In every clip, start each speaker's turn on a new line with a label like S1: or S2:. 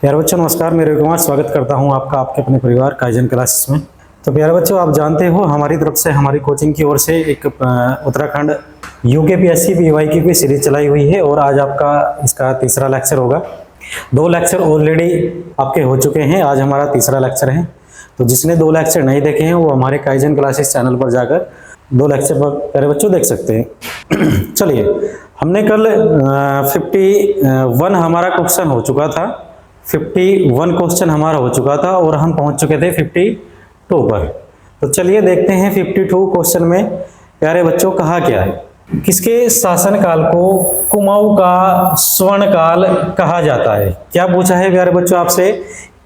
S1: प्यारे बच्चों नमस्कार, मैं रवि कुमार स्वागत करता हूं आपका आपके अपने परिवार काइजन क्लासेस में। तो प्यारे बच्चों, आप जानते हो हमारी तरफ से हमारी कोचिंग की ओर से एक उत्तराखंड यूकेपीएससी पीवाईक्यू की सीरीज चलाई हुई है और आज आपका इसका तीसरा लेक्चर होगा। 2 लेक्चर ऑलरेडी आपके हो चुके हैं, आज हमारा तीसरा लेक्चर है। तो जिसने 2 लेक्चर नहीं देखे हैं वो हमारे काइजन क्लासेस चैनल पर जाकर 2 लेक्चर पर प्यारे बच्चों देख सकते हैं। चलिए, हमने कल 51 हमारा क्वेश्चन हो चुका था, 51 क्वेश्चन हमारा हो चुका था और हम पहुंच चुके थे 52 पर। तो चलिए देखते हैं 52 क्वेश्चन में प्यारे बच्चों कहा क्या है। किसके शासनकाल को कुमाऊं का स्वर्णकाल कहा जाता है? क्या पूछा है प्यारे बच्चों आपसे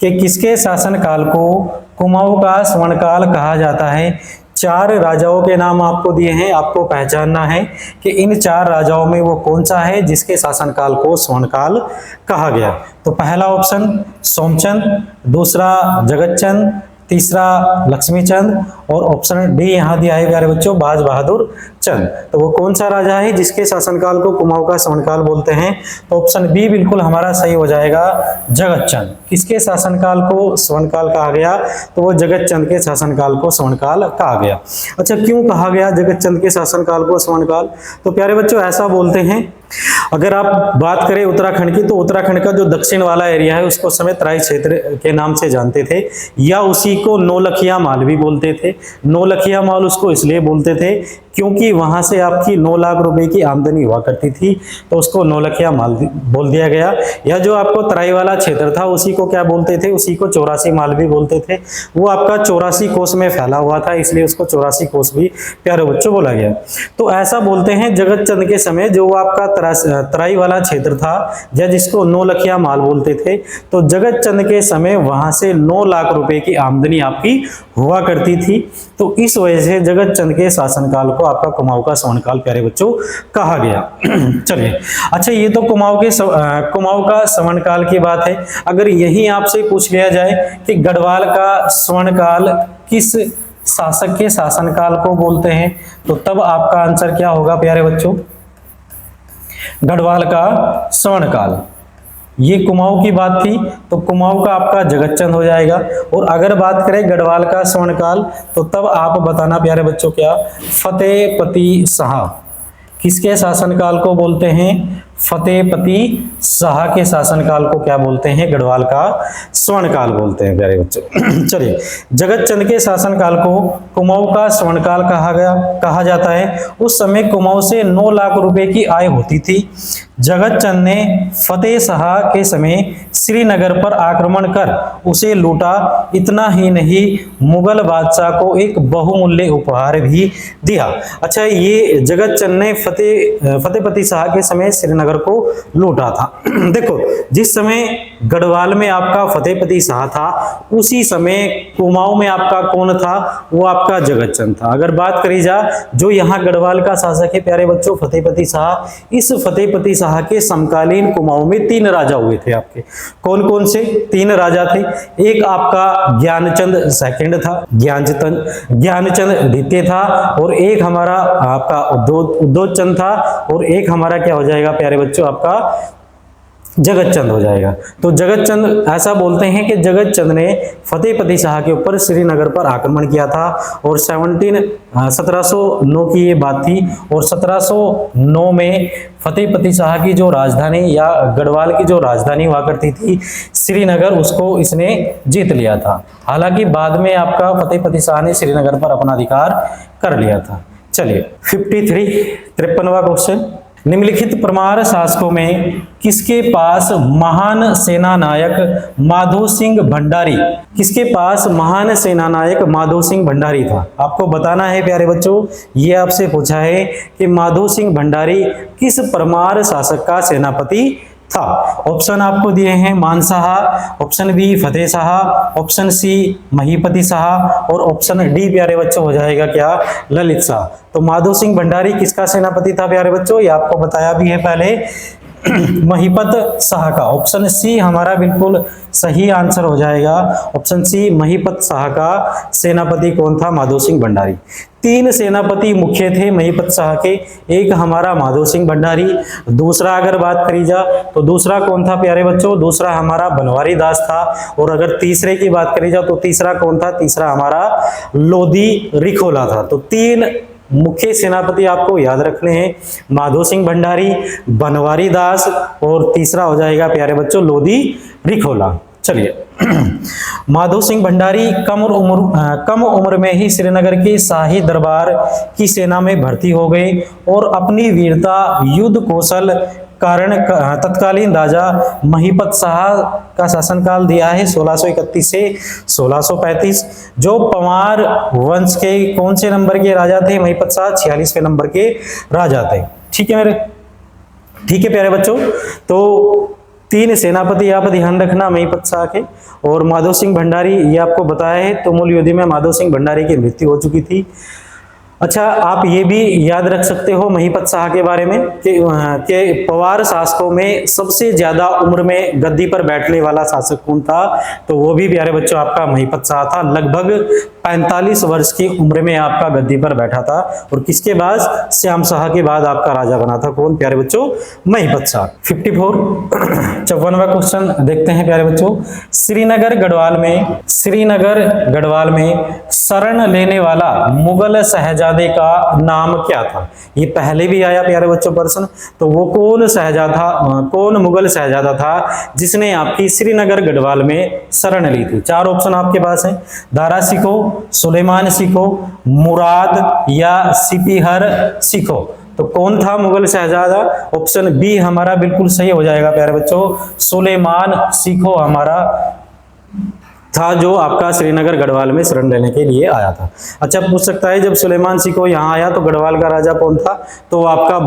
S1: कि किसके शासनकाल को कुमाऊं का स्वर्णकाल कहा जाता है। 4 राजाओं के नाम आपको दिए हैं, आपको पहचानना है कि इन 4 राजाओं में वो कौन सा है जिसके शासनकाल को स्वर्णकाल कहा गया। तो पहला ऑप्शन सोमचंद, दूसरा जगतचंद, तीसरा लक्ष्मीचंद और ऑप्शन डी यहाँ दिया है प्यारे बच्चों बाज बहादुर चंद। तो वो कौन सा राजा है जिसके शासनकाल को कुमाऊं का स्वर्णकाल बोलते हैं? तो ऑप्शन बी बिल्कुल हमारा सही हो जाएगा, जगतचंद। किसके शासनकाल को स्वर्णकाल कहा गया? तो वो जगतचंद के शासनकाल को स्वर्णकाल कहा गया। अच्छा, क्यों कहा गया जगतचंद के शासनकाल को स्वर्णकाल? तो प्यारे बच्चों ऐसा बोलते हैं, अगर आप बात करें उत्तराखंड की, तो उत्तराखंड का जो दक्षिण वाला एरिया है उसको समय तराई क्षेत्र के नाम से जानते थे, या उसी को नौलखिया माल भी बोलते थे। नौलखिया माल उसको इसलिए बोलते थे क्योंकि वहां से आपकी 9 लाख रुपए की आमदनी हुआ करती थी, तो उसको नौलखिया माल बोल दिया गया। या जो आपको तराई वाला क्षेत्र था उसी को क्या बोलते थे? उसी को 84 माल भी बोलते थे। वो आपका 84 कोस में फैला हुआ था, इसलिए उसको 84 कोस भी प्यारे बच्चों बोला गया। तो ऐसा बोलते हैं जगतचंद के समय जो आपका तराई वाला क्षेत्र था या जिसको नौलखिया माल बोलते थे, तो जगतचंद के समय वहां से 9 लाख रुपए की आमदनी आपकी हुआ करती थी। तो इस वजह से जगतचंद के शासनकाल को आपका कुमाऊं का स्वर्णकाल प्यारे बच्चों कहा गया। चलिए, अच्छा ये तो कुमाऊं का स्वर्णकाल की बात है। अगर यही आपसे पूछ लिया जाए कि गढ़वाल का स्वर्णकाल किस शासक के शासनकाल को बोलते हैं, तो तब आपका आंसर क्या होगा प्यारे बच्चों? गढ़वाल का स्वर्णकाल। ये कुमाऊं की बात थी, तो कुमाऊं का आपका जगतचंद हो जाएगा। और अगर बात करें गढ़वाल का स्वर्णकाल, तो तब आप बताना प्यारे बच्चों क्या? फतेहपति शाह। किसके शासनकाल को बोलते हैं? फतेहपति शाह के शासनकाल को क्या बोलते हैं? गढ़वाल का स्वर्णकाल बोलते हैं प्यारे बच्चों। चलिए, जगतचंद के शासनकाल को कुमाऊं का स्वर्णकाल कहा जाता है। उस समय कुमाऊं से 9 लाख रुपए की आय होती थी। जगतचंद ने फतेह शाह के समय श्रीनगर पर आक्रमण कर उसे लूटा। इतना ही नहीं, मुगल बादशाह को एक बहुमूल्य उपहार भी दिया। अच्छा, ये जगतचंद ने फतेहपति शाह के समय श्रीनगर को लूटा था। देखो, जिस समय गढ़वाल में आपका फतेहपति शाह था, उसी समय कुमाऊं में आपका कौन था? वो आपका जगतचंद था। अगर बात करी जा, जो यहाँ गढ़वाल का शासक है प्यारे बच्चों फतेहपति शाह, इस फतेहपति शाह के समकालीन कुमाऊं में 3 राजा हुए थे आपके। कौन कौन से 3 राजा थे? एक आपका ज्ञानचंद सेकंड था, ज्ञानचंद द्वितीय था, और एक हमारा आपका उद्योतचंद था, और एक हमारा क्या हो जाएगा प्यारे बच्चों? आपका जगतचंद हो जाएगा। तो जगतचंद, ऐसा बोलते हैं कि जगतचंद ने फतेहपति शाह के ऊपर श्रीनगर पर आक्रमण किया था, और 1709 की ये बात थी। और 1709 में फतेहपति शाह की जो राजधानी या गढ़वाल की जो राजधानी हुआ करती थी श्रीनगर, उसको इसने जीत लिया था। हालांकि बाद में आपका फतेहपति शाह ने श्रीनगर पर अपना अधिकार कर लिया था। चलिए 53वां क्वेश्चन, निम्नलिखित परमार शासकों में किसके पास महान सेना नायक माधो सिंह भंडारी? किसके पास महान सेना नायक माधो सिंह भंडारी था? आपको बताना है प्यारे बच्चों, ये आपसे पूछा है कि माधो सिंह भंडारी किस परमार शासक का सेनापति था। ऑप्शन आपको दिए हैं मानशाह, ऑप्शन बी फतेह शाह, ऑप्शन सी महीपति शाह, और ऑप्शन डी प्यारे बच्चों हो जाएगा क्या? ललित शाह। तो माधो सिंह भंडारी किसका सेनापति था प्यारे बच्चों? ये आपको बताया भी है पहले, महिपत शाह का। ऑप्शन सी हमारा बिल्कुल सही आंसर हो जाएगा। ऑप्शन सी महिपत शाह का सेनापति कौन था? माधो सिंह भंडारी। 3 सेनापति मुख्य थे महिपत शाह के, एक हमारा माधो सिंह भंडारी, दूसरा अगर बात करी जा तो दूसरा कौन था प्यारे बच्चों? दूसरा हमारा बनवारी दास था। और अगर तीसरे की बात करी जा तो तीसरा कौन था? तीसरा हमारा लोधी रिखोला था। तो 3 मुख्य सेनापति आपको याद रखने हैं, माधो सिंह भंडारी, बनवारी दास और तीसरा हो जाएगा प्यारे बच्चों लोधी रिखोला। चलिए माधो सिंह भंडारी कम उम्र में ही श्रीनगर के शाही दरबार की सेना में भर्ती हो गए और अपनी वीरता, युद्ध कौशल कारण तत्कालीन राजा महिपत शाह का शासनकाल दिया है 1631 से 1635। जो पवार वंश के कौन से नंबर के राजा थे? महिपत शाह 46वें नंबर के राजा थे। ठीक है प्यारे बच्चों। तो 3 सेनापति आप ध्यान रखना महिपत शाह के। और माधो सिंह भंडारी ये आपको बताया है, तुमुल युद्ध में माधो सिंह भंडारी की मृत्यु हो चुकी थी। अच्छा, आप ये भी याद रख सकते हो महिपत शाह के बारे में कि पवार शासकों में सबसे ज्यादा उम्र में गद्दी पर बैठने वाला शासक कौन था? तो वो भी प्यारे बच्चों आपका महिपत शाह था। लगभग 45 वर्ष की उम्र में आपका गद्दी पर बैठा था। और किसके बाद? श्याम शाह के बाद आपका राजा बना था कौन प्यारे बच्चों? महिपत शाह। 54वां क्वेश्चन देखते हैं प्यारे बच्चों। श्रीनगर गढ़वाल में शरण लेने वाला मुगल शहजादे का नाम क्या था? ये पहले भी आया प्यारे बच्चों प्रश्न। तो वो कौन मुगल शहजादा था जिसने आपकी श्रीनगर गढ़वाल में शरण ली थी? 4 ऑप्शन आपके पास हैं, दारा सिको, सुलेमान सिको, मुराद या सिपीहर सिको। तो कौन था मुगल शहजादा? ऑप्शन बी हमारा बिल्कुल सही हो जाएगा प्यारे बच्चों, सुलेमान सिको हमारा था जो आपका श्रीनगर गढ़वाल में शरण लेने के लिए आया था। अच्छा, पूछ सकता है जब सुलेमान सिको यहाँ आया तो गढ़वाल का राजा कौन था? तो आपका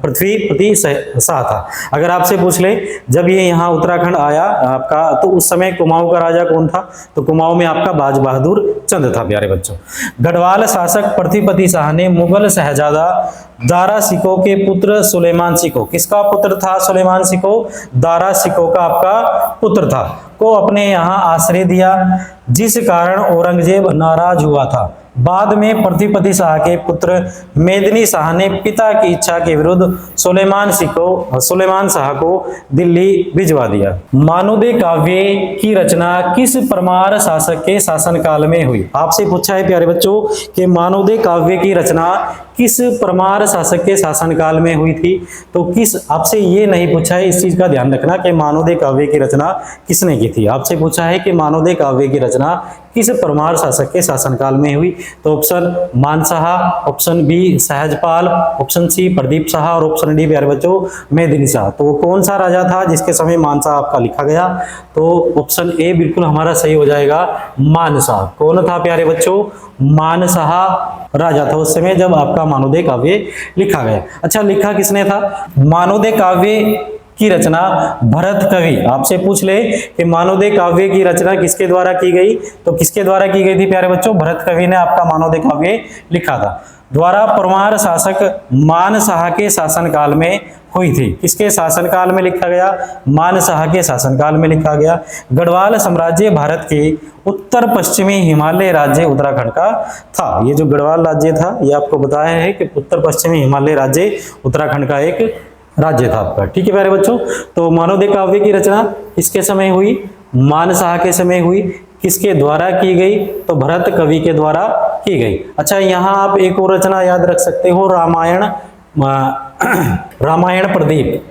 S1: पृथ्वीपति शाह था। अगर आपसे पूछ ले जब ये यहाँ उत्तराखंड आया आपका तो उस समय कुमाऊं का राजा कौन था? तो कुमाऊं में आपका बाज बहादुर चंद था प्यारे बच्चों। गढ़वाल शासक पृथ्वीपति शाह ने मुगल शहजादा दारा सिको के पुत्र सुलेमान सिको, किसका पुत्र था सुलेमान सिको? दारा सिको का आपका पुत्र था, को अपने यहाँ आश्रय दिया, जिस कारण औरंगजेब नाराज हुआ था। बाद में पृथ्वीपति शाह के पुत्र मेदिनी शाह ने पिता की इच्छा के विरुद्ध सुलेमान शाह को दिल्ली भिजवा दिया। मानवदे काव्य की रचना किस परमार शासक के शासनकाल में हुई? आपसे पूछा है प्यारे बच्चों कि मानवदे काव्य की रचना किस परमार शासक के शासनकाल में हुई थी? तो आपसे ये नहीं पूछा है, इस चीज का ध्यान रखना कि मानवदे काव्य की रचना किसने की थी। आपसे पूछा है कि मानवदे काव्य की रचना किस परमार शासक के शासनकाल में हुई? तो option Manshah, option B Sahajpal, option C Pradeep Shah और ऑप्शन डी प्यारे बच्चों मेदिनी शाह। तो कौन सा राजा था जिसके समय मानशाह आपका लिखा गया? तो ऑप्शन ए बिल्कुल हमारा सही हो जाएगा, मानशाह। कौन था प्यारे बच्चों? मानशाह राजा था उस समय जब आपका मानवदे काव्य लिखा गया। अच्छा, लिखा किसने था? मानवदे काव्य की रचना भरत कवि। आपसे पूछ ले कि मानवदे काव्य की रचना किसके द्वारा की गई? तो किसके द्वारा की गई थी प्यारे बच्चों? भरत कवि ने आपका मानवदे काव्य लिखा था। द्वारा परमार शासक मानशाह के शासनकाल में हुई थी। किसके शासनकाल में लिखा गया? मानशाह के शासनकाल में लिखा गया। गढ़वाल साम्राज्य भारत के उत्तर पश्चिमी हिमालय राज्य उत्तराखंड का था। ये जो गढ़वाल राज्य था ये आपको बताया है कि उत्तर पश्चिमी हिमालय राज्य उत्तराखंड का एक राज्य था आपका। ठीक है प्यारे बच्चों। तो मानवदे काव्य की रचना किसके समय हुई? मानशाह के समय हुई। किसके द्वारा की गई? तो भरत कवि के द्वारा की गई। अच्छा, यहाँ आप एक और रचना याद रख सकते हो, रामायण प्रदीप।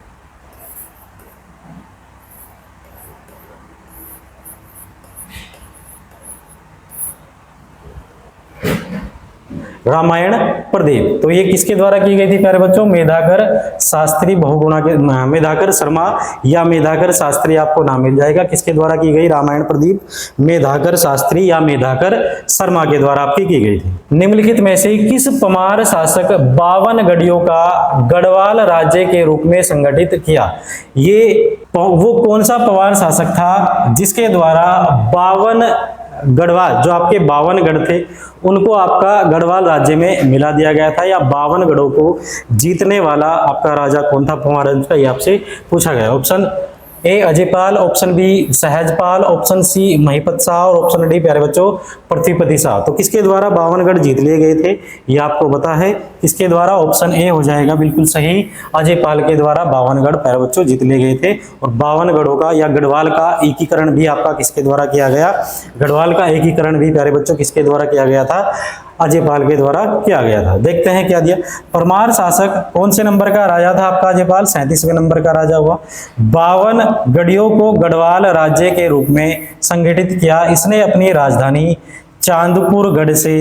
S1: रामायण प्रदीप। तो ये किसके द्वारा की गई थी प्यारे बच्चों? मेधाकर शास्त्री बहुगुणा के, मेधाकर शर्मा या मेधाकर शास्त्री आपको नाम मिल जाएगा। किसके द्वारा की गई रामायण प्रदीप? मेधाकर शास्त्री या मेधाकर शर्मा के द्वारा आपकी की गई थी। निम्नलिखित में से किस परमार शासक 52 गढ़ियों का गढ़वाल राज्य के रूप में संगठित किया? ये वो कौन सा परमार शासक था जिसके द्वारा 52 गढ़वाल, जो आपके 52 गढ़ थे उनको आपका गढ़वाल राज्य में मिला दिया गया था, या 52 गढ़ों को जीतने वाला आपका राजा कौन था कुमारहंस का, ये आपसे पूछा गया। Option A Ajaypal, option B Sahajpal, option C Mahipat Shah और ऑप्शन डी प्यारे बच्चों पृथ्वीपति शाह। तो किसके द्वारा 52 गढ़ जीत लिए गए थे ये आपको पता है, किसके द्वारा? ऑप्शन ए हो जाएगा बिल्कुल सही, अजयपाल के द्वारा 52 गढ़ प्यारे बच्चों जीत लिए गए थे। और 52 गढ़ों का या गढ़वाल का एकीकरण भी आपका किसके द्वारा किया गया? गढ़वाल का एकीकरण भी प्यारे बच्चों किसके द्वारा किया गया था? अजयपाल के द्वारा किया गया था। देखते हैं क्या दिया। परमार शासक कौन से नंबर का राजा था आपका अजयपाल? 37वें नंबर का राजा हुआ। 52 गढ़ियों को गढ़वाल राज्य के रूप में संगठित किया। इसने अपनी राजधानी चांदपुर गढ़ से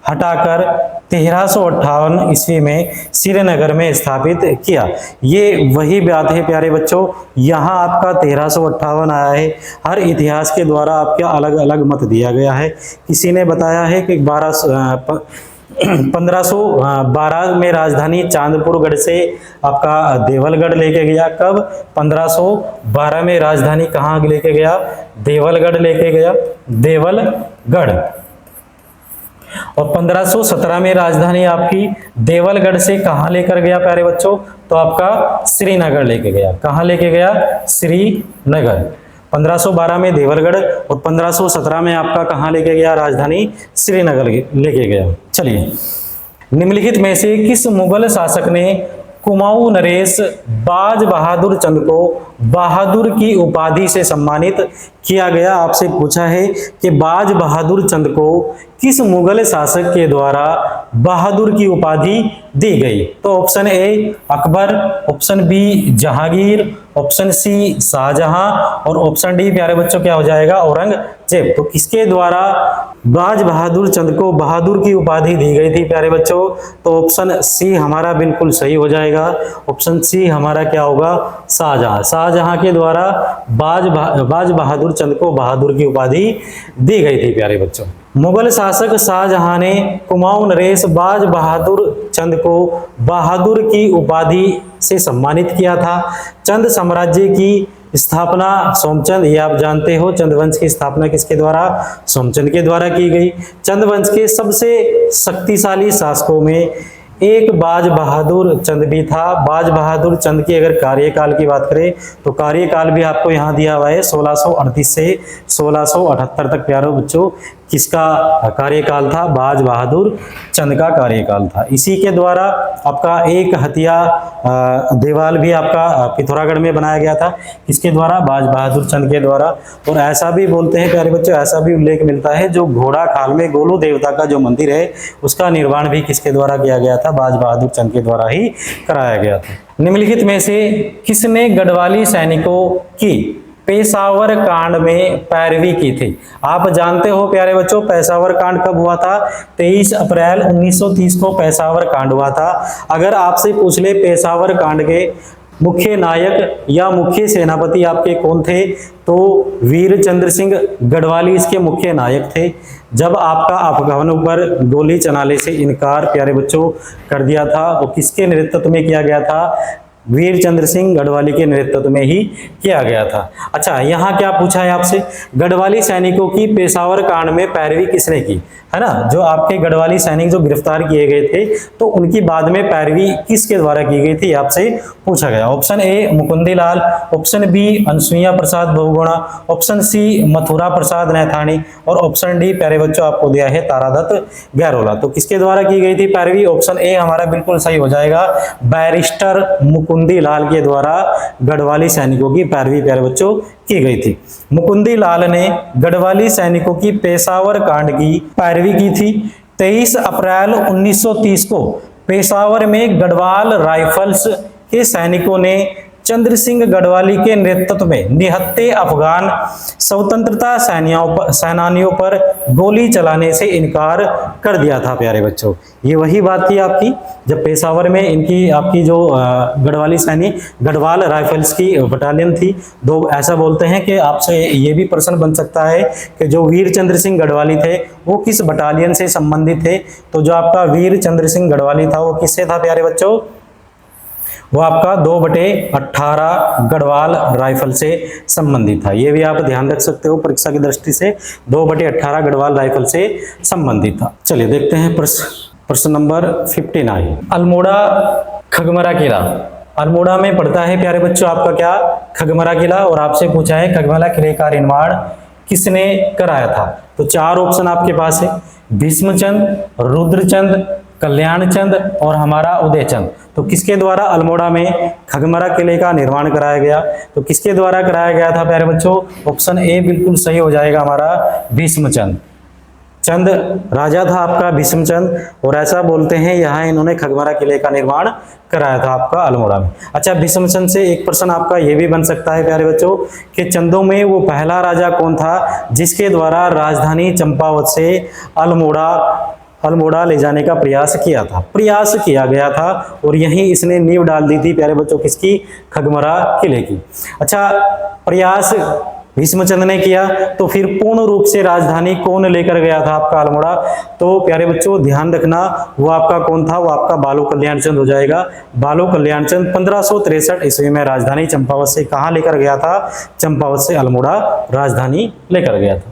S1: हटाकर 1358 ईस्वी में श्रीनगर में स्थापित किया। ये वही बात है प्यारे बच्चों, यहाँ आपका 1358 आया है। हर इतिहास के द्वारा आपका अलग अलग मत दिया गया है। किसी ने बताया है कि 1512 में राजधानी चांदपुरगढ़ से आपका देवलगढ़ लेके गया। कब? 1512 में राजधानी कहाँ लेके गया? देवलगढ़ लेके गया, देवलगढ़। और 1517 में राजधानी आपकी देवलगढ़ से कहाँ लेकर गया प्यारे बच्चों? तो आपका श्रीनगर लेके गया। कहाँ लेके गया? श्रीनगर। 1512 में देवलगढ़ और 1517 में आपका कहाँ लेके गया? राजधानी श्रीनगर लेके गया। चलिए, निम्नलिखित में से किस मुगल शासक ने कुमाऊं नरेश बाज बहादुर चंद को बहादुर की उपाधि से सम्मानित किया गया? आपसे पूछा है कि बाज बहादुर चंद को किस मुगल शासक के द्वारा बहादुर की उपाधि दी गई? तो option A Akbar, option B Jahangir, option C Shahjahan और ऑप्शन डी प्यारे बच्चों क्या हो जाएगा? औरंगजेब। तो किसके द्वारा बाज बहादुर चंद को बहादुर की उपाधि दी गई थी प्यारे बच्चों? तो ऑप्शन सी हमारा बिल्कुल सही हो जाएगा। ऑप्शन सी हमारा क्या होगा? शाहजहां। शाहजहां के द्वारा बाज बहादुर चंद को बहादुर की उपाधि दी गई थी प्यारे बच्चों। मुगल शासक शाहजहां ने कुमाऊं नरेश बाज बहादुर चंद को बहादुर की उपाधि से सम्मानित किया था। चंद साम्राज्य की स्थापना सोमचंद, ये आप जानते हो, चंद वंश की स्थापना किसके द्वारा? सोमचंद के द्वारा की गई। चंद वंश के सबसे शक्तिशाली शासकों में एक बाज बहादुर चंद भी था। बाज बहादुर चंद की अगर कार्यकाल की बात करें तो कार्यकाल भी आपको यहाँ दिया हुआ है 1638 से 1678 तक प्यारे बच्चों किसका कार्यकाल था? बाज बहादुर चंद का कार्यकाल था। इसी के द्वारा आपका एक हथिया देवाल भी आपका पिथौरागढ़ में बनाया गया था। किसके द्वारा? बाज बहादुर चंद के द्वारा। और ऐसा भी बोलते हैं प्यारे बच्चों, ऐसा भी उल्लेख मिलता है जो घोड़ा खाल में गोलू देवता का जो मंदिर है उसका निर्माण भी किसके द्वारा किया गया था? बाज बहादुर चंद के द्वारा ही कराया गया था। निम्नलिखित में से किसने गढ़वाली सैनिकों की पेशावर कांड में पैरवी की थी? आप जानते हो प्यारे बच्चों पेशावर कांड कब हुआ था? 23 अप्रैल 1930 को पेशावर कांड हुआ था। अगर आपसे पूछ ले पेशावर कांड के मुख्य नायक या मुख्य सेनापति आपके कौन थे? तो वीर चंद्र सिंह गढ़वाली इसके मुख्य नायक थे। जब आपका अफगानों पर गोली चलाने से इनकार प्यारे बच्चों कर दिया था वो किसके नेतृत्व में किया गया था? वीर चंद्र सिंह गढ़वाली के नेतृत्व में ही किया गया था। अच्छा, यहाँ क्या पूछा है आपसे? गढ़वाली सैनिकों की पेशावर कांड में पैरवी किसने की, है ना? जो आपके गढ़वाली सैनिक जो गिरफ्तार किए गए थे तो उनकी बाद में पैरवी किसके द्वारा की गई थी आपसे पूछा गया। Option A Mukundi Lal, option B Anusuiya Prasad Bahuguna, option C Mathura Prasad Naithani और ऑप्शन डी प्यारे बच्चों आपको दिया है तारादत्त गहरोला। तो किसके द्वारा की गई थी पैरवी? ऑप्शन ए हमारा बिल्कुल सही हो जाएगा, बैरिस्टर मुकुंदी लाल के द्वारा गढ़वाली सैनिकों की पैरवी प्यारे बच्चों की गई थी। मुकुंदी लाल ने गढ़वाली सैनिकों की पेशावर कांड की पैरवी की थी। 23 अप्रैल 1930 को पेशावर में गढ़वाल राइफल्स के सैनिकों ने चंद्र सिंह गढ़वाली के नेतृत्व में निहत्थे अफगान स्वतंत्रता सेनानियों पर गोली चलाने से इनकार कर दिया था प्यारे बच्चों। ये वही बात थी आपकी जब पेशावर में इनकी आपकी जो गढ़वाली सैनिक गढ़वाल राइफल्स की बटालियन थी। दो ऐसा बोलते हैं कि आपसे ये भी प्रश्न बन सकता है कि जो वीर चंद्र सिंह गढ़वाली थे वो किस बटालियन से संबंधित थे? तो जो आपका वीर चंद्र सिंह गढ़वाली था वो किससे था प्यारे बच्चों? वो आपका 2/18 गढ़वाल राइफल से संबंधित था। ये भी आप ध्यान रख सकते हो परीक्षा की दृष्टि से, 2/18 गढ़वाल राइफल से संबंधित था। चलिए देखते हैं प्रश्न नंबर 59। अल्मोड़ा खगमरा किला, अल्मोड़ा में पड़ता है प्यारे बच्चों आपका क्या, खगमरा किला। और आपसे पूछा है खगमरा किले का निर्माण किसने कराया था। तो 4 ऑप्शन आपके पास है, भीष्मचंद, रुद्रचंद, कल्याणचंद और हमारा उदयचंद। तो किसके द्वारा अल्मोड़ा में खगमरा किले का निर्माण कराया गया, तो किसके द्वारा कराया गया था प्यारे बच्चों, ऑप्शन ए बिल्कुल सही हो जाएगा हमारा, भीष्मचंद। चंद राजा था आपका भीष्मचंद, और ऐसा बोलते हैं यहाँ इन्होंने खगमरा किले का निर्माण कराया था आपका अल्मोड़ा में। अच्छा, भीष्मचंद से एक प्रश्न आपका ये भी बन सकता है प्यारे बच्चों कि चंदों में वो पहला राजा कौन था जिसके द्वारा राजधानी चंपावत से अल्मोड़ा ले जाने का प्रयास किया गया था, और यहीं इसने नींव डाल दी थी प्यारे बच्चों किसकी, खगमरा किले की। अच्छा, प्रयास भीष्मचंद ने किया, तो फिर पूर्ण रूप से राजधानी कौन लेकर गया था आपका अल्मोड़ा, तो प्यारे बच्चों ध्यान रखना वो आपका कौन था, वो आपका बालो कल्याणचंद हो जाएगा। बालो कल्याणचंद 1563 ईस्वी में राजधानी चंपावत से कहाँ लेकर गया था, चंपावत से अल्मोड़ा राजधानी लेकर गया था।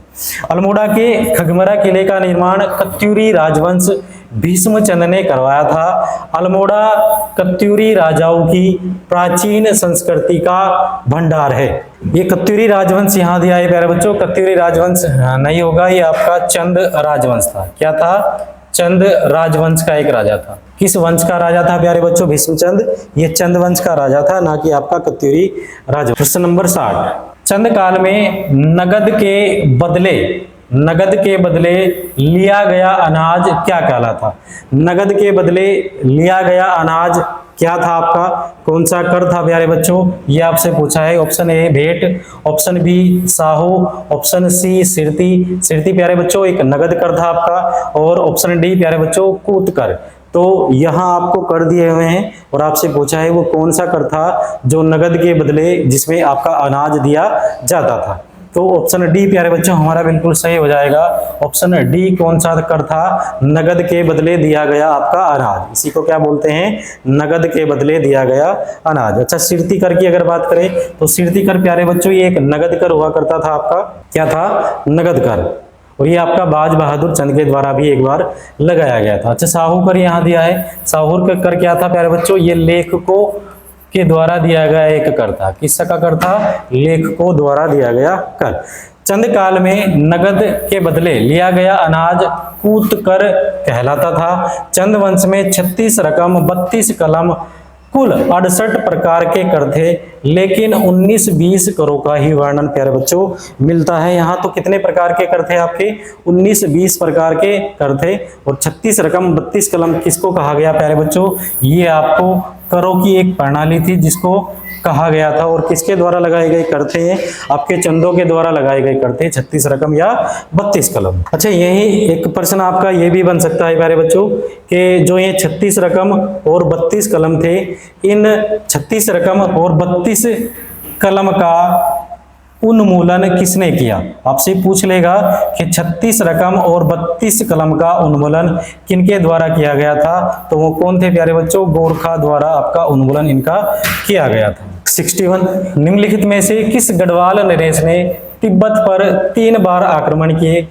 S1: अल्मोड़ा के खगमरा किले का निर्माण कत्यूरी राजवंश भीष्मचंद ने करवाया था। अल्मोड़ा कत्यूरी राजाओं की प्राचीन संस्कृति का भंडार है। ये कत्यूरी राजवंश यहाँ दिया है प्यारे बच्चों, कत्यूरी राजवंश नहीं होगा, ये आपका चंद राजवंश था। क्या था, चंद राजवंश का एक राजा था। किस वंश का राजा था प्यारे बच्चों, भीष्मचंद, ये चंद वंश का राजा था, ना कि आपका कत्यूरी राजवंश। प्रश्न नंबर 60। चंद काल में नगद के बदले लिया गया अनाज क्या कहलाता। नगद के बदले लिया गया अनाज क्या था आपका, कौन सा कर था प्यारे बच्चों, ये आपसे पूछा है। ऑप्शन ए भेंट, ऑप्शन बी साहो, ऑप्शन सी सिरती प्यारे बच्चों एक नगद कर था आपका, और ऑप्शन डी प्यारे बच्चों कूत कर। तो यहाँ आपको कर दिए हुए हैं और आपसे पूछा है वो कौन सा कर था जो नगद के बदले जिसमें आपका अनाज दिया जाता था। तो ऑप्शन डी प्यारे बच्चों हमारा बिल्कुल सही हो जाएगा। ऑप्शन डी कौन सा कर था, नगद के बदले दिया गया आपका अनाज, इसी को क्या बोलते हैं, नगद के बदले दिया गया अनाज। अच्छा, सिरती कर की अगर बात करें तो सिरती कर प्यारे बच्चों ये एक नगद कर हुआ करता था आपका, क्या था, नगद कर, और ये आपका बाज बहादुर चंद के द्वारा भी एक बार लगाया गया था। अच्छा, साहू कर यहाँ दिया है, साहू का कर क्या था प्यारे बच्चों, ये लेखकों के द्वारा दिया गया एक कर था। किसका कर था, लेखकों द्वारा दिया गया कर। चंद काल में नगद के बदले लिया गया अनाज कूत कर कहलाता था। चंद वंश में 36 रकम 32 कलम कुल 68 प्रकार के कर थे, लेकिन 19-20 करों का ही वर्णन प्यारे बच्चों मिलता है। यहाँ तो कितने प्रकार के कर थे आपके, 19-20 प्रकार के कर थे, और 36 रकम 32 कलम किसको कहा गया प्यारे बच्चों, ये आपको करों की एक प्रणाली थी जिसको कहा गया था। और किसके द्वारा लगाए गए कर थे, आपके चंदों के द्वारा लगाए गए कर थे, 36 रकम या 32 कलम। अच्छा, यही एक प्रश्न आपका ये भी बन सकता है प्यारे बच्चों कि जो ये 36 रकम और 32 कलम थे, इन 36 रकम और 32 कलम का उन्मूलन किसने किया। आपसे पूछ लेगा कि 36 रकम और 32 कलम का उन्मूलन किनके द्वारा किया गया था, तो वो कौन थे प्यारे बच्चों, गोरखा द्वारा आपका उन्मूलन इनका किया गया था। 61 निम्नलिखित में से किस गढ़वाल नरेश ने तिब्बत पर 3 बार आक्रमण किए।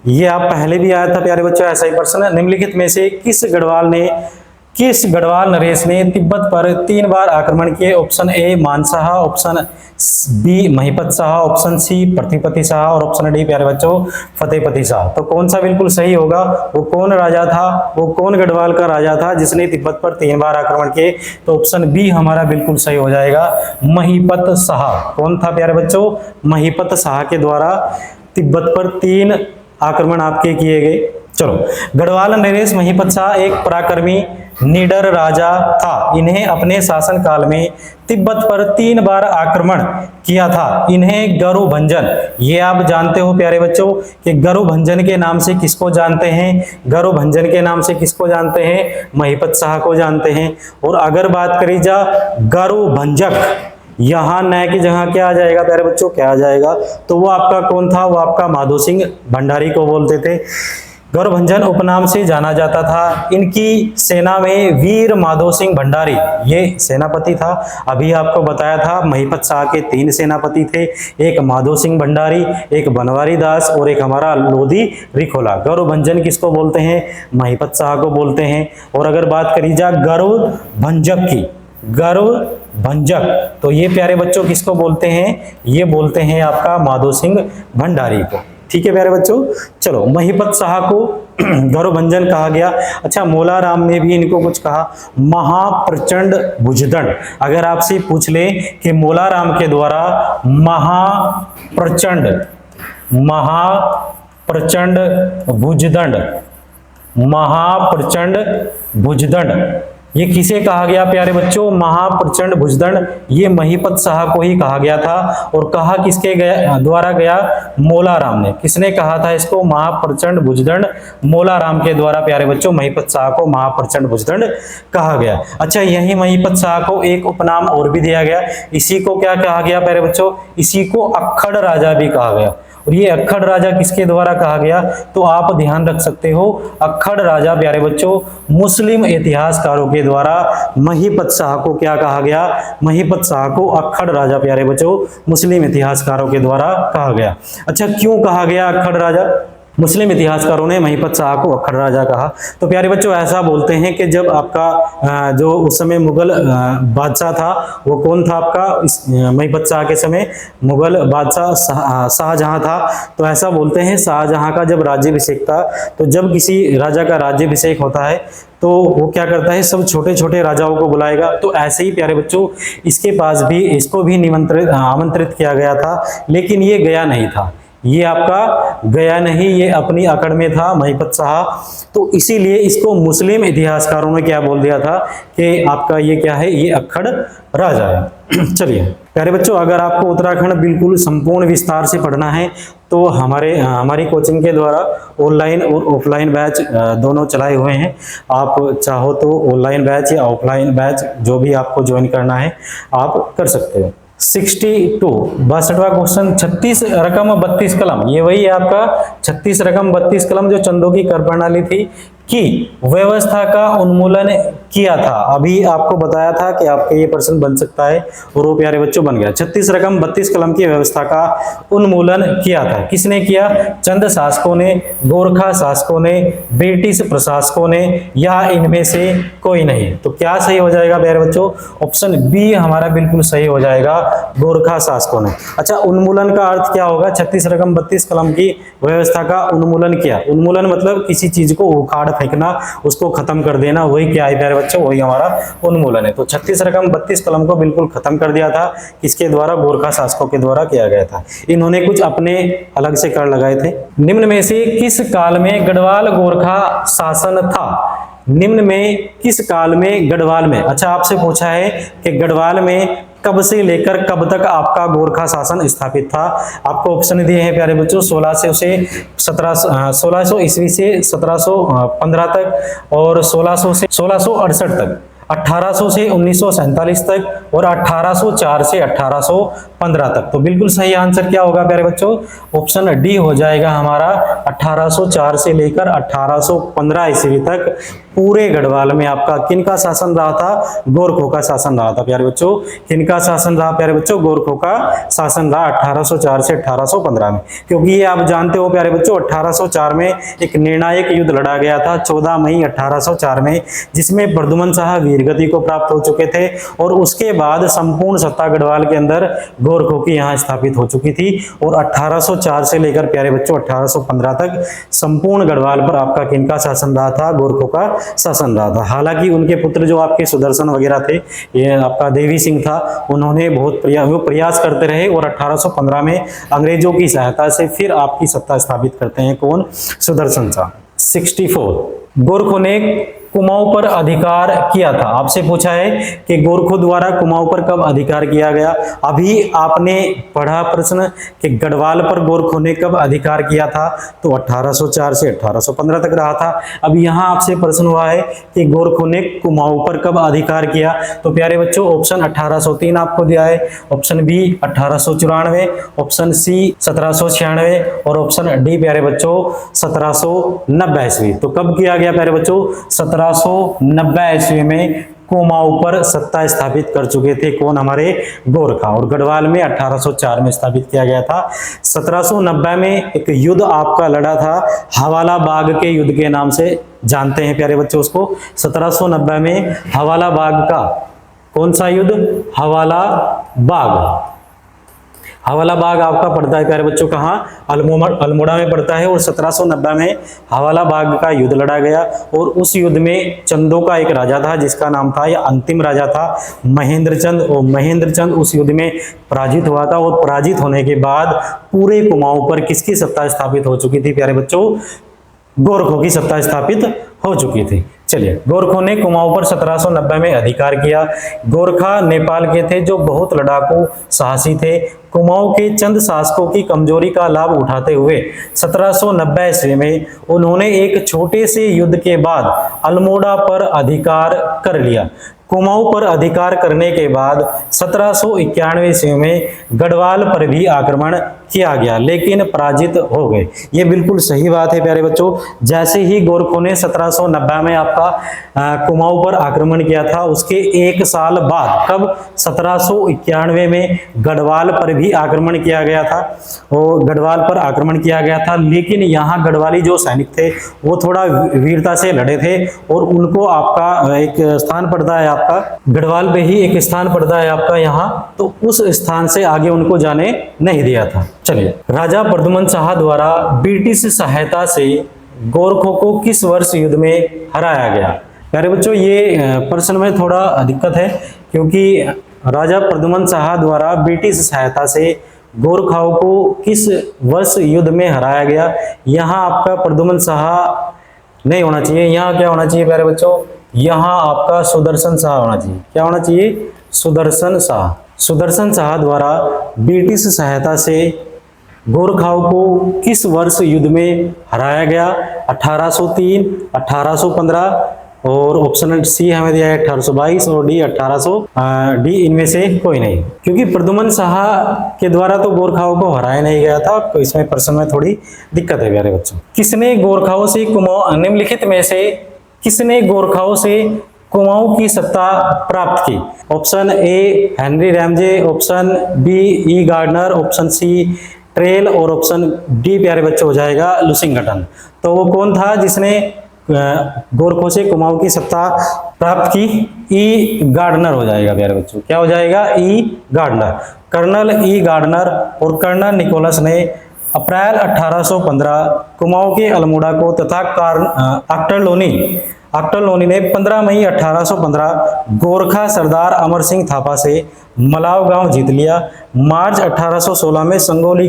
S1: ये आप पहले भी आया था प्यारे बच्चों ऐसा ही प्रश्न, निम्नलिखित में से किस गढ़वाल नरेश ने तिब्बत पर 3 बार आक्रमण किए। Option A Manshah, option B Mahipat Shah, option C Pratipati Shah, और ऑप्शन डी प्यारे बच्चों फतेहपति शाह। तो कौन सा बिल्कुल सही होगा, वो कौन राजा था, वो कौन गढ़वाल का राजा था जिसने तिब्बत पर 3 बार आक्रमण किए, तो ऑप्शन बी हमारा बिल्कुल सही हो जाएगा, महिपत शाह। कौन था प्यारे बच्चों, महिपत शाह के द्वारा तिब्बत पर 3 आक्रमण आपके किए गए। चलो, गढ़वाल नरेश महिपत शाह एक पराक्रमी निडर राजा था। इन्हें अपने शासन काल में तिब्बत पर 3 बार आक्रमण किया था। इन्हें गरु भंजन, ये आप जानते हो प्यारे बच्चों कि गरु भंजन के नाम से किसको जानते हैं, गरु भंजन के नाम से किसको जानते हैं, महिपत शाह को जानते हैं। और अगर बात करी जा गरु भंजक, यहाँ न की जगह क्या आ जाएगा प्यारे बच्चों, क्या आ जाएगा, तो वो आपका कौन था, वो आपका माधो सिंह भंडारी को बोलते थे। गौरभंजन उपनाम से जाना जाता था। इनकी सेना में वीर माधो सिंह भंडारी ये सेनापति था। अभी आपको बताया था महिपत शाह के 3 सेनापति थे, एक माधो सिंह भंडारी, एक बनवारी दास और एक हमारा लोधी रिखोला। गौरभंजन किसको बोलते हैं? महिपत शाह को बोलते हैं। और अगर बात करी जाए गौरभंजक की, गौरभंजक, तो ये प्यारे बच्चों किसको बोलते हैं? ये बोलते हैं आपका माधो सिंह भंडारी को। ठीक है प्यारे बच्चों, चलो महिपत शाह को गौरभंजन कहा गया। अच्छा, मोलाराम ने भी इनको कुछ कहा, महाप्रचंड भुजदंड। अगर आपसे पूछ ले कि मोलाराम के द्वारा महाप्रचंड भुजदंड, महाप्रचंड भुजदंड ये किसे कहा गया प्यारे बच्चों? महाप्रचंड भुजदंड ये महिपत शाह को ही कहा गया था। और कहा किसके द्वारा गया? मोलाराम ने। किसने कहा था इसको? महाप्रचंड भुजदंड मोलाराम के द्वारा प्यारे बच्चों महिपत शाह को महाप्रचंड भुजदंड कहा गया। अच्छा, यही महिपत शाह को एक उपनाम और भी दिया गया। इसी को क्या कहा गया प्यारे बच्चों? इसी को अक्खड़ राजा भी कहा गया। और ये अक्खड़ राजा किसके द्वारा कहा गया? तो आप ध्यान रख सकते हो, अक्खड़ राजा प्यारे बच्चों मुस्लिम इतिहासकारों के द्वारा महिपत शाह को क्या कहा गया? महिपत शाह को अक्खड़ राजा प्यारे बच्चों मुस्लिम इतिहासकारों के द्वारा कहा गया। अच्छा, क्यों कहा गया अक्खड़ राजा? मुस्लिम इतिहासकारों ने महिपत शाह को अक्खड़ राजा कहा। तो प्यारे बच्चों ऐसा बोलते हैं कि जब आपका जो उस समय मुगल बादशाह था, वो कौन था आपका? महिपत शाह के समय मुगल बादशाह शाहजहां था। तो ऐसा बोलते हैं शाहजहां का जब राज्याभिषेक था, तो जब किसी राजा का राज्याभिषेक होता है तो वो क्या करता है? सब छोटे छोटे राजाओं को बुलाएगा। तो ऐसे ही प्यारे बच्चों इसके पास भी, इसको भी आमंत्रित किया गया था, लेकिन ये गया नहीं था। ये आपका गया नहीं, ये अपनी अकड़ में था महिपत शाह। तो इसीलिए इसको मुस्लिम इतिहासकारों ने क्या बोल दिया था कि आपका ये क्या है? ये अक्खड़ राजा है। चलिए प्यारे बच्चों, अगर आपको उत्तराखंड बिल्कुल संपूर्ण विस्तार से पढ़ना है तो हमारी कोचिंग के द्वारा ऑनलाइन और ऑफलाइन बैच दोनों चलाए हुए हैं। आप चाहो तो ऑनलाइन बैच या ऑफलाइन बैच जो भी आपको ज्वाइन करना है आप कर सकते हो। 62वां क्वेश्चन, 36 रकम 32 कलम, ये वही है आपका 36 रकम 32 कलम जो चंदों की कर प्रणाली थी की व्यवस्था का उन्मूलन किया था। अभी आपको बताया था कि आपके ये प्रश्न बन सकता है और वो प्यारे बच्चों बन गया। 36 रकम 32 कलम की व्यवस्था का उन्मूलन किया था। किसने किया? चंद शासकों ने, गोरखा शासकों ने, ब्रिटिश प्रशासकों ने, या इनमें से कोई नहीं। तो क्या सही हो जाएगा प्यारे बच्चों? ऑप्शन बी हमारा बिल्कुल सही हो जाएगा, गोरखा शासकों ने। अच्छा, उन्मूलन का अर्थ क्या होगा? 36 रकम 32 कलम की व्यवस्था का उन्मूलन किया। उन्मूलन मतलब किसी चीज को उखाड़ फेंकना, उसको खत्म कर देना, वही क्या है प्यारे बच्चों? वही हमारा उन्मूलन है। तो 36 रकम 32 कलम को बिल्कुल खत्म कर दिया था। किसके द्वारा? गोरखा शासकों के द्वारा किया गया था। इन्होंने कुछ अपने अलग से कर लगाए थे। निम्न में से किस काल में गढ़वाल गोरखा शासन था? निम्न में किस काल में गढ़वाल में? अच्छा, आपसे पूछा है कि गढ़वाल में कब से लेकर कब तक आपका गोरखा शासन स्थापित था। आपको ऑप्शन दिए हैं प्यारे बच्चों, 1600 ईस्वी से 1715 तक, और 1600 से 1668 तक, 1800 से 1947 तक, और 1804 से 1815 तक। तो बिल्कुल सही आंसर क्या होगा प्यारे बच्चों? ऑप्शन डी हो जाएगा हमारा। 1804 से लेकर 1815 ईस्वी तक पूरे गढ़वाल में आपका किनका शासन रहा था? गोरखों का शासन रहा था प्यारे बच्चों। किनका शासन रहा प्यारे बच्चों? गोरखों का शासन रहा 1804 से 1815 में। क्योंकि ये आप जानते हो प्यारे बच्चों, 1804 में एक निर्णायक युद्ध लड़ा गया था 14 मई 1804 में, जिसमें प्रद्युमन शाह वीरगति को प्राप्त हो चुके थे, और उसके बाद संपूर्ण सत्ता गढ़वाल के अंदर गोरखों की यहाँ स्थापित हो चुकी थी। और 1804 से लेकर प्यारे बच्चों 1815 तक संपूर्ण गढ़वाल पर आपका किनका शासन रहा था? गोरखों का शासन रहा था। हालांकि उनके पुत्र जो आपके सुदर्शन वगैरह थे, ये आपका देवी सिंह था, उन्होंने बहुत प्रयास करते रहे और 1815 में अंग्रेजों की सहायता से फिर आपकी सत्ता स्थापित करते हैं। कौन? सुदर्शन शाह। 64, गोरखों ने कुमाऊं पर अधिकार किया था। आपसे पूछा है कि गोरखों द्वारा कुमाऊं पर कब अधिकार किया गया। अभी आपने पढ़ा प्रश्न कि गढ़वाल पर गोरखों ने कब अधिकार किया था, तो 1804 से 1815 तक रहा था। अब यहाँ आपसे प्रश्न हुआ है कि गोरखों ने कुमाऊं पर कब अधिकार किया, तो प्यारे बच्चों ऑप्शन 1803 आपको दिया है, ऑप्शन बी 1894, ऑप्शन सी 1796 और ऑप्शन डी प्यारे बच्चों 1790 ईस्वी। तो कब किया गया प्यारे बच्चों, 1790 ईस्वी में कुमाऊं पर सत्ता स्थापित कर चुके थे कौन, हमारे गोरखा। और गढ़वाल में 1804 में स्थापित किया गया था। 1790 में एक युद्ध आपका लड़ा था, हवाला बाग के युद्ध के नाम से जानते हैं प्यारे बच्चों उसको। 1790 में हवाला बाग का कौन सा युद्ध, हवाला बाग। हवाला बाग आपका पड़ता है प्यारे बच्चों कहाँ, अल्मोड़ा में पड़ता है। और 1790 में हवाला बाग का युद्ध लड़ा गया और उस युद्ध में चंदों का एक राजा था जिसका नाम था, या अंतिम राजा था, महेंद्रचंद। और महेंद्रचंद उस युद्ध में पराजित हुआ था और पराजित होने के बाद पूरे कुमाऊं पर किसकी सत्ता स्थापित हो चुकी थी प्यारे बच्चों, गोरखों की सत्ता स्थापित हो चुकी थी। चलिए, गोरखों ने कुमाऊं पर 1790 में अधिकार किया। गोरखा नेपाल के थे जो बहुत लड़ाकू साहसी थे। कुमाऊं के चंद शासकों की कमजोरी का लाभ उठाते हुए 1790 ईस्वी में उन्होंने एक छोटे से युद्ध के बाद अल्मोड़ा पर अधिकार कर लिया। कुमाऊं पर अधिकार करने के बाद 1791 ईस्वी में गढ़वाल पर भी आक्रमण किया गया लेकिन पराजित हो गए। ये बिल्कुल सही बात है प्यारे बच्चों। जैसे ही गोरखों ने 1790 में आपका कुमाऊं पर आक्रमण किया था, उसके एक साल बाद कब 1791 में गढ़वाल पर भी आक्रमण किया गया था। और गढ़वाल पर आक्रमण किया गया था, लेकिन यहाँ गढ़वाली जो सैनिक थे वो थोड़ा वीरता से लड़े थे और उनको आपका एक स्थान पड़ता है, आपका गढ़वाल पे ही एक स्थान पड़ता है आपका यहाँ, तो उस स्थान से आगे उनको जाने नहीं दिया था। चलिए, राजा प्रद्युमन शाह द्वारा ब्रिटिश सहायता से गोरखों को किस वर्ष युद्ध में हराया गया। प्यारे बच्चों, ये प्रश्न में थोड़ा दिक्कत है क्योंकि राजा प्रद्युमन शाह द्वारा ब्रिटिश सहायता से गोरखाओं को किस वर्ष युद्ध में हराया गया। यहाँ आपका प्रद्युमन शाह नहीं होना चाहिए, यहाँ क्या होना चाहिए प्यारे बच्चों, यहाँ आपका सुदर्शन शाह होना चाहिए। क्या होना चाहिए, सुदर्शन शाह। सुदर्शन शाह द्वारा ब्रिटिश सहायता से गोरखाओं को किस वर्ष युद्ध में हराया गया। 1803, 1815 और ऑप्शन सी हमें दिया है 1822 और डी 1800। डी इनमें से कोई नहीं, क्योंकि प्रद्युमन शाह के द्वारा तो गोरखाओं को हराया नहीं गया था, तो इसमें प्रश्न में थोड़ी दिक्कत है प्यारे बच्चों। किसने गोरखाओं से कुमाऊं, निम्नलिखित में से किसने गोरखाओं से कुमाऊं की सत्ता प्राप्त की। Option A Henry Ramsay, option B E Gardner, option C Traill और ऑप्शन डी प्यारे बच्चों हो जाएगा लुसिंगटन। तो वो कौन था जिसने गोरखों से कुमाऊं की सत्ता प्राप्त की। ई गार्डनर हो जाएगा प्यारे बच्चों। क्या हो जाएगा? ई गार्डनर। कर्नल ई गार्डनर और कर्नल निकोलस ने अप्रैल 1815 कुमाऊं के अल्मोड़ा को तथा आक्टर लोनी ने 15 मई 1815 गोरखा सरदार अमर सिंह थापा से मलाव गांव जीत लिया। मार्च 1816 में संगोली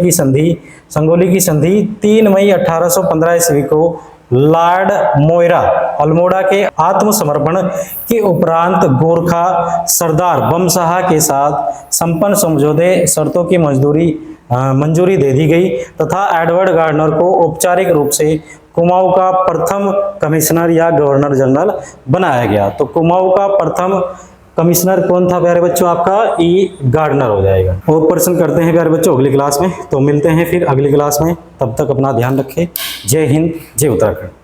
S1: की संधि 3 मई 1815 ईस्वी को लॉर्ड मोइरा अल्मोड़ा के आत्मसमर्पण के उपरांत गोरखा सरदार बमशाह के साथ संपन्न समझौते शर्तों की मंजूरी दे दी गई तथा एडवर्ड गार्डनर को औपचारिक रूप से कुमाऊं का प्रथम कमिश्नर या गवर्नर जनरल बनाया गया। तो कुमाऊं का प्रथम कमिश्नर कौन था प्यारे बच्चों? आपका ई गार्डनर हो जाएगा। और प्रश्न करते हैं प्यारे बच्चों अगली क्लास में। तो मिलते हैं फिर अगली क्लास में, तब तक अपना ध्यान रखें। जय हिंद, जय उत्तराखंड।